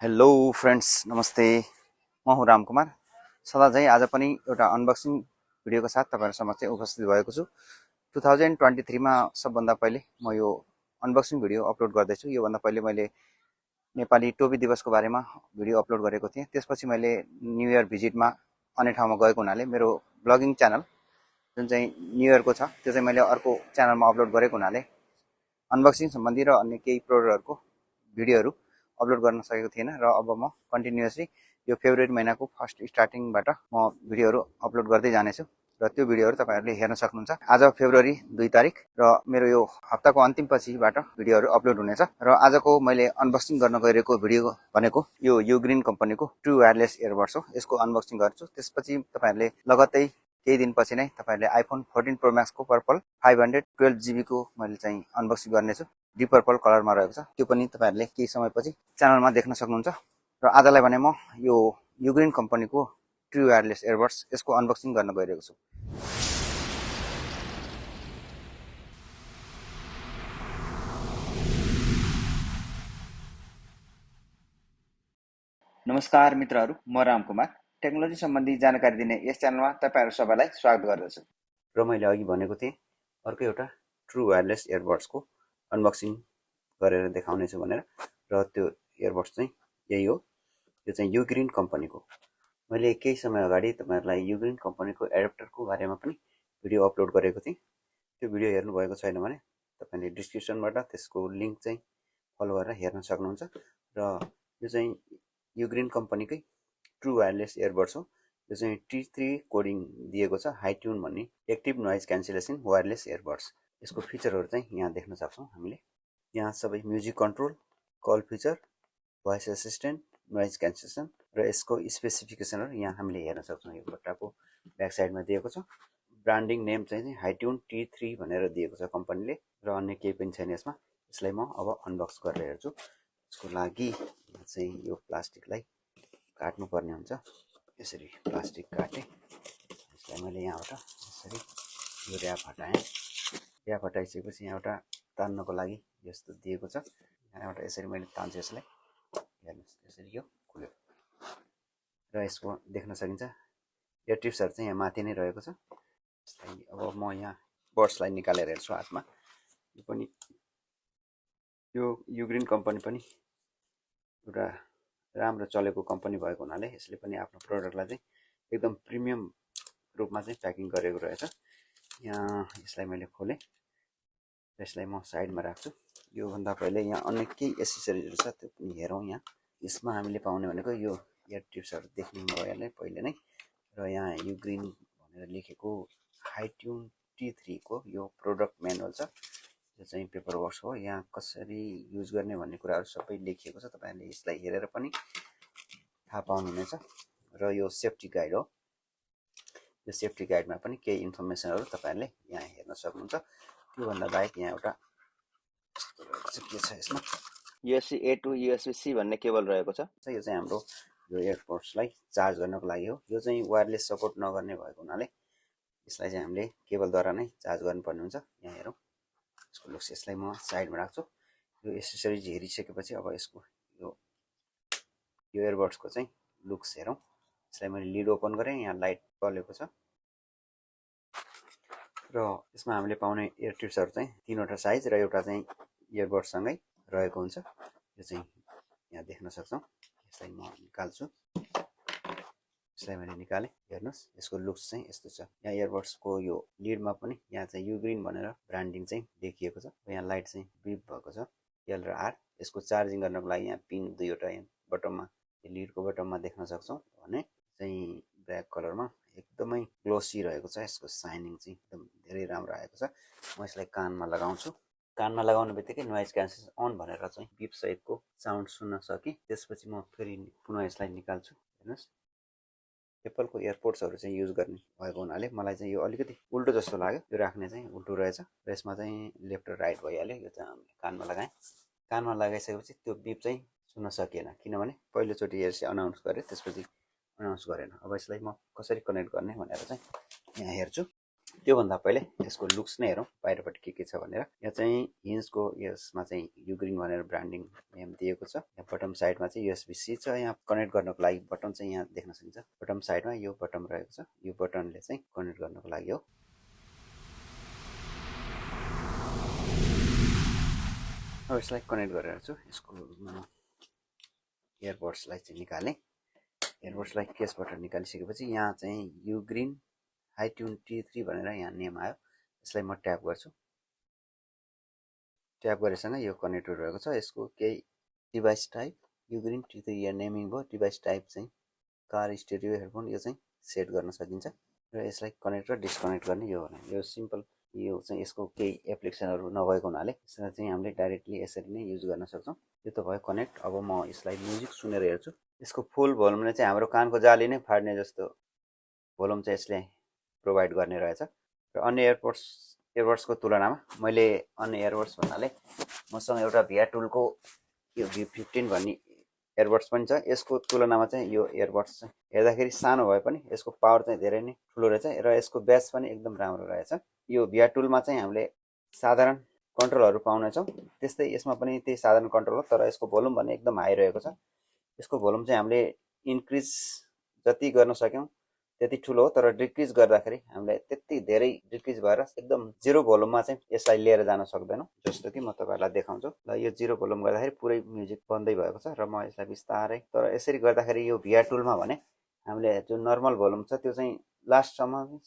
Hello friends, नमस्ते। म हुँ कुमार। सदा चाहिँ आज पनि एउटा अनबक्सिङ भिडियोको साथ तपाईँहरू समक्ष उपस्थित भएको छु। 2023 मा सबभन्दा पहिले म यो अनबक्सिङ भिडियो अपलोड गर्दैछु। योभन्दा पहिले मैले नेपाली टोपी दिवसको बारेमा भिडियो अपलोड गरेको थिएँ। त्यसपछि मैले न्यू इयर भिजिटमा अन्य ठाउँमा गएको हुनाले मेरो ब्लगिङ च्यानल जुन चाहिँ न्यू इयरको छ त्यो चाहिँ मैले अर्को च्यानलमा अपलोड गरेको हुनाले अनबक्सिङ सम्बन्धी र अन्य केही प्रोडक्टहरूको भिडियोहरू अपलोड गर्न सकेको थिएन र अब म कन्टिन्युअसली यो फेब्रुअरी महिनाको फर्स्ट स्टार्टिङबाट म भिडियोहरू अपलोड गर्दै जानेछु र त्यो भिडियोहरू तपाईँहरूले हेर्न सक्नुहुन्छ। आज फेब्रुअरी 2 तारिक र मेरो यो हप्ताको अन्तिम पछिबाट भिडियोहरू अपलोड हुनेछ र आजको मैले अनबक्सिङ गर्न गइरहेको भिडियो भनेको यो युग्रीन कम्पनीको ट्रु वायरलेस इयरबड्स हो। यसको अनबक्सिङ गर्छु। त्यसपछि तपाईँहरूले लगत्तै केही दिनपछि नै तपाईँहरूले आइफोन 14 प्रो म्याक्सको पर्पल 512 GB को मैले चाहिँ अनबक्सिङ गर्नेछु। डिप पर्पल कलरमा रहेको छ। त्यो पनि तपाईँहरूले केही समयपछि च्यानलमा देख्न सक्नुहुन्छ। र आजलाई भने म यो युग्रीन कम्पनीको ट्रु वायरलेस इयरबड्स यसको अनबक्सिङ गर्न गइरहेको छु। नमस्कार मित्रहरू, म कुमार। टेक्नोलोजी सम्बन्धी जानकारी दिने यस च्यानलमा तपाईँहरू सबैलाई स्वागत गर्दछु। र मैले अघि भनेको थिएँ अर्को एउटा ट्रु वायरलेस इयरबड्सको अनबक्सिङ गरेर देखाउने छु भनेर, र त्यो इयरबड्स चाहिँ यही हो। यो चाहिँ युग्रीन कम्पनीको। मैले केही समय अगाडि तपाईहरुलाई युग्रीन कम्पनीको एडाप्टरको बारेमा पनि भिडियो अपलोड गरेको थिएँ। त्यो भिडियो हेर्नु भएको छैन भने तपाईले डिस्क्रिप्सनबाट त्यसको लिंक चाहिँ फलो गरेर हेर्न सक्नुहुन्छ। र यो चाहिँ युग्रीन कम्पनीकै ट्रु वायरलेस इयरबड्स हो। यो चाहिँ T3 कोडिङ दिएको छ, हाइट्युन भन्ने active noise cancellation wireless earbuds. यसको फिचरहरु चाहिँ यहाँ देख्न सक्छौं हामीले। यहाँ सबै music control, call feature, voice assistant, noise cancellation र यसको स्पेसिफिकेसनहरु यहाँ हामीले हेर्न सक्छौं। यो खुट्टाको ब्याक साइडमा दिएको छ। ब्रान्डिङ नेम चाहिँ हाइट्युन T3 भनेर दिएको छ कम्पनीले, र अन्य केही पनि छैन यसमा। यसलाई म अब अनबक्स गरेर हेर्छु। यसको लागि चाहिँ यो प्लास्टिकलाई काट्नु पर्ने हुन्छ। यसरी प्लास्टिक काटे यसलाई मैले यहाँबाट यसरी यो र्याप हटाएँ। र्याप हटाइसकेपछि यहाँबाट तान्नको लागि यस्तो दिएको छ। यहाँबाट यसरी मैले तान्छु यसलाई। हेर्नुस्, यसरी यो खुल्यो र यसको देख्न सकिन्छ यो टिप्सहरु चाहिँ यहाँ माथि नै रहेको छ। यसलाई अब म यहाँ बड्सलाई निकालेर हेर्छु हातमा। यो पनि यो युग्रीन कम्पनी पनि एउटा राम्रो चलेको कम्पनी भएको हुनाले यसले पनि आफ्नो प्रोडक्टलाई चाहिँ एकदम प्रिमियम रूपमा चाहिँ प्याकिङ गरेको रहेछ। यहाँ यसलाई मैले खोलेँ, यसलाई म साइडमा राख्छु। यो भन्दा पहिले यहाँ अन्य केही एसेसरिजहरु छ त्यो पनि हेरौँ। यहाँ यसमा हामीले पाउने भनेको यो इयर टिप्सहरु देख्नु भइहाल्यो पहिले नै, र यहाँ युग्रीन भनेर लेखेको हाइट्युन T3 को यो प्रोडक्ट म्यानुअल छ। यो चाहिँ पेपर वर्क्स हो। यहाँ कसरी युज गर्ने भन्ने कुराहरु सबै लेखिएको छ। तपाईहरुले यसलाई हेरेर पनि थाहा पाउनुहुनेछ। र यो सेफ्टी गाइड हो। यो सेफ्टी गाइडमा पनि केही इन्फर्मेसनहरु तपाईहरुले यहाँ हेर्न सक्नुहुन्छ। त्यो भन्दा बाहेक यहाँ एउटा के छ यसमा USB A to USB C भन्ने केबल रहेको छ। यो चाहिँ हाम्रो यो एयरपोर्ट्सलाई चार्ज गर्नको लागि हो। यो चाहिँ वायरलेस सपोर्ट नगर्ने भएको हुनाले यसलाई चाहिँ हामीले केबलद्वारा नै चार्ज गर्नुपर्ने हुन्छ। यहाँ हेरौँ यसको लुक्स। यसलाई म साइडमा राख्छु। यो एसेसरिज हेरिसकेपछि अब यसको यो एयरबड्सको चाहिँ लुक्स हेरौँ। यसलाई मैले लिड ओपन गरेँ। यहाँ लाइट बलेको छ र यसमा हामीले पाउने इयर टिप्सहरु चाहिँ तीनवटा साइज र एउटा चाहिँ इयरबड सँगै रहेको हुन्छ। यो चाहिँ यहाँ देख्न सक्छौं। यसलाई म निकाल्छु। यसलाई मैले निकालेँ। हेर्नुस्, यसको लुक्स चाहिँ यस्तो छ। यहाँ इयरबड्सको यो लिडमा पनि यहाँ चाहिँ युग्रीन भनेर ब्रान्डिङ चाहिँ लेखिएको छ। यहाँ लाइट चाहिँ बिप भएको छ, एल र आर। यसको चार्जिङ गर्नको लागि यहाँ पिन दुईवटा यहाँ बटममा, लिडको बटममा देख्न सक्छौं भने चाहिँ ब्ल्याक कलरमा एकदमै ग्लोसी रहेको छ। यसको साइनिङ चाहिँ एकदम धेरै राम्रो आएको छ। म यसलाई कानमा लगाउँछु। कानमा लगाउने बित्तिकै नोइज क्यान्सलेसन अन भनेर चाहिँ बिप सहितको साउन्ड सुन्न सके। त्यसपछि म फेरि पुनः यसलाई निकाल्छु। हेर्नुस्, एप्पलको एयरपोर्ट्सहरु चाहिँ युज गर्ने भएको हुनाले मलाई चाहिँ यो अलिकति उल्टो जस्तो लाग्यो। यो राख्ने चाहिँ उल्टो रहेछ र यसमा चाहिँ लेफ्ट र राइट भइहाल्यो। यो चाहिँ हामीले कानमा लगाएँ। कानमा लगाइसकेपछि त्यो बिप चाहिँ सुन्न सकिएन, किनभने पहिलोचोटि यसले अनाउन्स गरे त्यसपछि अनाउन्स गरेन। अब यसलाई म कसरी कनेक्ट गर्ने भनेर चाहिँ यहाँ हेर्छु। त्योभन्दा पहिले यसको लुक्स नै हेरौँ बाहिरपट्टि के छ भनेर। यहाँ चाहिँ हिन्जको यसमा चाहिँ युग्रिन भनेर ब्रान्डिङ नेम दिएको छ। यहाँ बटम साइडमा चाहिँ USB-C छ। यहाँ कनेक्ट गर्नको लागि बटन चाहिँ यहाँ देख्न सकिन्छ। बटम साइडमा यो बटन रहेको छ। यो बटनले चाहिँ कनेक्ट गर्नको लागि हो। अब यसलाई कनेक्ट गरेर छु। यसको इयरबड्सलाई चाहिँ निकालेँ। इयरबड्सलाई केसबाट निकालिसकेपछि यहाँ चाहिँ UGREEN HiTune T3 भनेर यहाँ नेम आयो। यसलाई म ट्याप गर्छु। ट्याप गरेसँग यो कनेक्टेड रहेको छ। यसको केही डिभाइस टाइप UGREEN T3 यहाँ नेमिङ भयो। डिभाइस टाइप चाहिँ कार, स्टेरियो, हेडफोन यो चाहिँ सेट गर्न सकिन्छ र यसलाई कनेक्ट र डिस्कनेक्ट गर्ने यो सिम्पल। यो चाहिँ यसको केही एप्लिकेसनहरू नभएको हुनाले यसलाई चाहिँ हामीले डाइरेक्टली यसरी नै युज गर्न सक्छौँ। यो त भयो कनेक्ट। अब म यसलाई म्युजिक सुनेर हेर्छु। यसको फुल भोल्युमले चाहिँ हाम्रो कानको जाली नै फाड्ने जस्तो भोल्युम चाहिँ यसले प्रोभाइड गर्ने रहेछ। र अन्य इयरबड्सको तुलनामा मैले अन्य इयरबड्स भन्नाले मसँग एउटा भिया टुलको यो V15 भन्ने इयरबड्स पनि छ। यसको तुलनामा चाहिँ यो इयरबड्स चाहिँ हेर्दाखेरि सानो भए पनि यसको पावर चाहिँ धेरै नै ठुलो रहेछ र यसको ब्यास पनि एकदम राम्रो रहेछ। यो भिया टुलमा चाहिँ हामीले साधारण कन्ट्रोलहरू पाउनेछौँ। त्यस्तै यसमा पनि त्यही साधारण कन्ट्रोल हो, तर यसको भोल्युम भने एकदम हाई रहेको छ। यसको भोल्युम चाहिँ हामीले इन्क्रिज जति गर्न सक्यौँ त्यति ठुलो हो, तर डिक्रिज गर्दाखेरि हामीले त्यति धेरै डिक्रिज भएर एकदम जिरो भोल्युममा चाहिँ यसलाई लिएर जान सक्दैनौँ। जस्तो कि म तपाईँहरूलाई देखाउँछु। ल यो जिरो भोल्युम गर्दाखेरि पुरै म्युजिक बन्दै भएको छ र म यसलाई बिस्तारै, तर यसरी गर्दाखेरि यो भिया टुलमा भने हामीले जुन नर्मल भोल्युम छ त्यो चाहिँ लास्टसम्म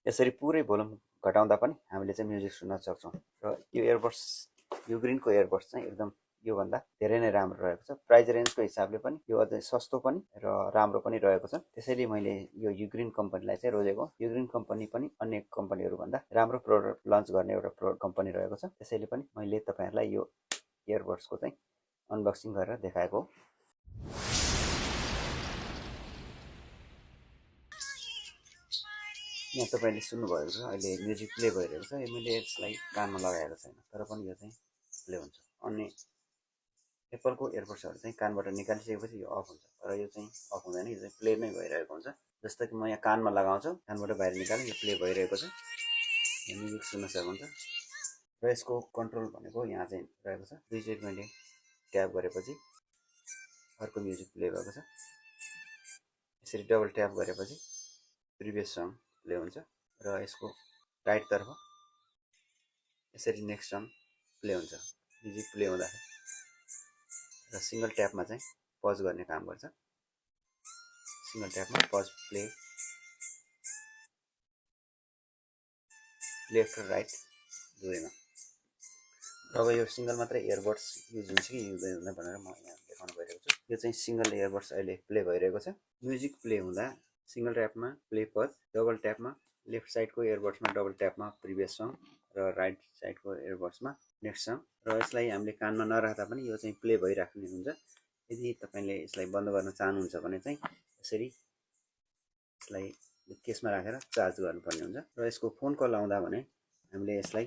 यसरी पुरै भोल्युम घटाउँदा पनि हामीले चाहिँ म्युजिक सुन्न सक्छौँ। र यो इयरबड्स युग्रिनको इयरबड्स चाहिँ एकदम योभन्दा धेरै नै राम्रो रहेको छ। प्राइस रेन्जको हिसाबले पनि यो अझै सस्तो पनि र राम्रो पनि रहेको छ। त्यसैले मैले यो युग्रिन कम्पनीलाई चाहिँ रोजेको। युग्रिन कम्पनी पनि अन्य कम्पनीहरूभन्दा राम्रो प्रोडक्ट लन्च गर्ने एउटा कम्पनी रहेको छ। त्यसैले पनि मैले तपाईँहरूलाई यो इयरबड्सको चाहिँ अनबक्सिङ गरेर देखाएको हो। यहाँ तपाईँले सुन्नुभएको छ अहिले म्युजिक प्ले भइरहेको छ। मैले यसलाई कानमा लगाएको छैन, तर पनि यो चाहिँ प्ले हुन्छ। अन्य एप्पलको इयरबड्सहरू चाहिँ कानबाट निकालिसकेपछि यो अफ हुन्छ, तर यो चाहिँ अफ हुँदैन। यो चाहिँ प्ले नै भइरहेको हुन्छ। जस्तो कि म यहाँ कानमा लगाउँछु, कानबाट बाहिर निकालेँ, यो प्ले भइरहेको छ। यो म्युजिक सुन्न सक्नुहुन्छ। र यसको कन्ट्रोल भनेको यहाँ चाहिँ रहेको छ। दुईचोटि मैले ट्याप गरेपछि अर्को म्युजिक प्ले भएको छ। यसरी डबल ट्याप गरेपछि प्रिभियस सङ प्ले हुन्छ र यसको राइटतर्फ यसरी नेक्स्ट सङ प्ले हुन्छ। म्युजिक प्ले हुँदाखेरि र सिंगल ट्यापमा चाहिँ पज गर्ने काम गर्छ। सिंगल ट्यापमा पज, प्ले, लेफ्ट र राइट दुवैमा। अब यो सिंगल मात्रै इयरबड्स युज हुन्छ कि युज हुँदैन भनेर म यहाँ देखाउन गइरहेको छु। यो चाहिँ सिंगल इयरबड्स अहिले प्ले भइरहेको छ। म्युजिक प्ले हुँदा सिंगल ट्यापमा प्ले पज, डबल ट्यापमा लेफ्ट साइडको इयरबड्समा डबल ट्यापमा प्रिभियस सङ र राइट साइडको इयरबड्समा नेक्स्ट सङ। र यसलाई हामीले कानमा नराख्दा पनि यो चाहिँ प्ले भइराख्ने हुन्छ। यदि तपाईँले यसलाई बन्द गर्न चाहनुहुन्छ भने चाहिँ यसरी यसलाई केसमा राखेर चार्ज गर्नुपर्ने हुन्छ। र यसको फोन कल आउँदा भने हामीले यसलाई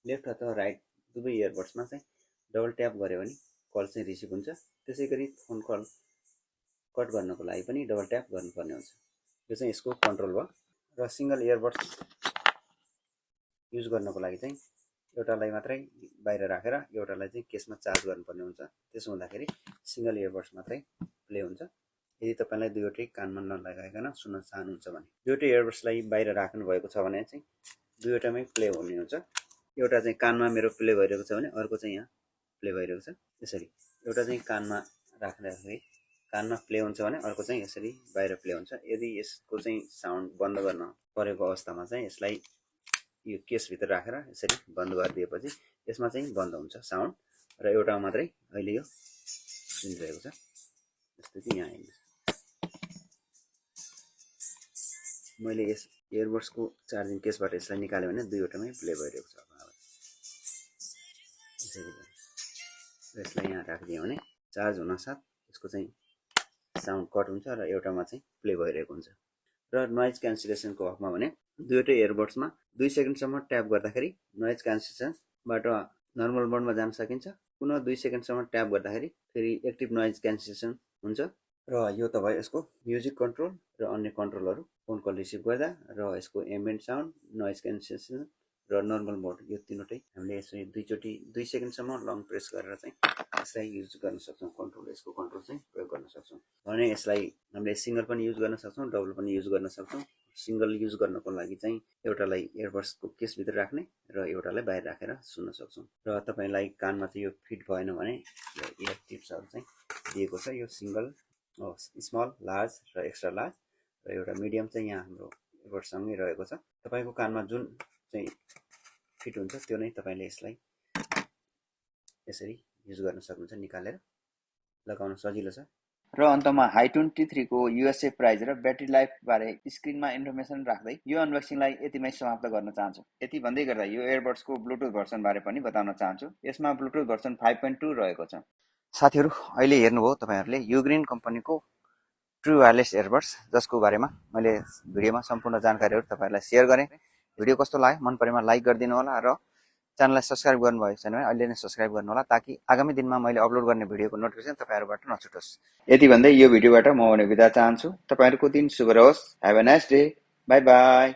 लेफ्ट अथवा राइट दुवै इयरबड्समा चाहिँ डबल ट्याप गऱ्यो भने कल चाहिँ रिसिभ हुन्छ। त्यसै गरी फोन कल कट गर्नको लागि पनि डबल ट्याप गर्नुपर्ने हुन्छ। यो चाहिँ यसको कन्ट्रोल भयो। र सिंगल इयरबड्स युज गर्नको लागि चाहिँ एउटालाई मात्रै बाहिर राखेर एउटालाई चाहिँ केसमा चार्ज गर्नुपर्ने हुन्छ। त्यसो हुँदाखेरि सिंगल इयरबड्स मात्रै प्ले हुन्छ। यदि तपाईँलाई दुईवटै कानमा नलगाइकन सुन्न चाहनुहुन्छ भने दुईवटै इयरबड्सलाई बाहिर राख्नु भएको छ भने चाहिँ दुईवटामै प्ले हुने हुन्छ। एउटा चाहिँ कानमा मेरो प्ले भइरहेको छ भने अर्को चाहिँ यहाँ प्ले भइरहेको छ। यसरी एउटा चाहिँ कानमा राख्दाखेरि कानमा प्ले हुन्छ भने अर्को चाहिँ यसरी बाहिर प्ले हुन्छ। यदि यसको चाहिँ साउन्ड बन्द गर्न परेको अवस्थामा चाहिँ यसलाई यो केसभित्र राखेर यसरी बन्द गरिदिएपछि यसमा चाहिँ बन्द हुन्छ साउन्ड र एउटा मात्रै अहिले यो सुनिरहेको छ। जस्तो कि यहाँ हेर्नुहोस्, मैले यस इयरबड्सको चार्जिङ केसबाट यसलाई निकाल्यो भने दुईवटामै प्ले भइरहेको छ। यसलाई यहाँ राखिदियो भने चार्ज हुनसाथ यसको चाहिँ साउन्ड कट हुन्छ र एउटामा चाहिँ प्ले भइरहेको हुन्छ। र नोइज क्यान्सलेसनको हकमा भने दुईवटै इयरबड्समा 2 सेकेन्डसम्म ट्याप गर्दाखेरि नोइज क्यान्सलेसनबाट नर्मल मोडमा जान सकिन्छ। पुनः 2 सेकेन्डसम्म ट्याप गर्दाखेरि फेरि एक्टिभ नोइज क्यान्सलेसन हुन्छ र यो त भयो यसको म्युजिक कन्ट्रोल र अन्य कन्ट्रोलहरू फोन कल रिसिभ गर्दा र यसको एम्बियन्ट साउन्ड नोइज क्यान्सलेसन र नर्मल मोड यो तीनवटै हामीले यसरी दुईचोटि 2 सेकेन्डसम्म लङ प्रेस गरेर चाहिँ यसलाई युज गर्न सक्छौँ कन्ट्रोल यसको कन्ट्रोल चाहिँ प्रयोग गर्न सक्छौँ भने यसलाई हामीले सिंगल पनि युज गर्न सक्छौँ डबल पनि युज गर्न सक्छौँ सिंगल युज गर्नको लागि चाहिँ एउटालाई इयरबड्सको केसभित्र राख्ने र एउटालाई बाहिर राखेर सुन्न सक्छौँ र तपाईँलाई कानमा चाहिँ यो फिट भएन भने यो इयर टिप्सहरू चाहिँ दिएको छ यो सिंगल स्मल लार्ज र एक्स्ट्रा लार्ज र एउटा मिडियम चाहिँ यहाँ हाम्रो इयरबड्ससँगै रहेको छ तपाईँको कानमा जुन चाहिँ फिट हुन्छ त्यो नै तपाईँले यसलाई यसरी युज गर्न सक्नुहुन्छ निकालेर लगाउन सजिलो छ र अन्तमा हाइटुन T3 को USA प्राइस र ब्याट्री लाइफ बारे स्क्रिनमा इन्फर्मेसन राख्दै यो अनबक्सिङलाई यतिमै समाप्त गर्न चाहन्छु यति भन्दै गर्दा यो इयरबड्सको ब्लुटुथ भर्सन बारे पनि बताउन चाहन्छु यसमा ब्लुटुथ भर्सन 5.2 रहेको छ साथीहरु अहिले हेर्नुभयो तपाईहरुले UGREEN कम्पनीको ट्रु वायरलेस इयरबड्स जसको बारेमा मैले भिडियोमा सम्पूर्ण जानकारीहरु तपाईहरुलाई शेयर गरे भिडियो कस्तो लाग्यो मन परेमा लाइक गरिदिनु होला र च्यानललाई सब्स्क्राइब गर्नुभएको छैन भने अहिले नै सब्स्क्राइब गर्नु होला ताकि आगामी दिनमा मैले अपलोड गर्ने भिडियोको नोटिफिकेसन तपाईहरुबाट नछुटोस् यति भन्दै यो भिडियोबाट म भने बिदा चाहन्छु तपाईहरुको दिन शुभ रहोस् have a nice day bye bye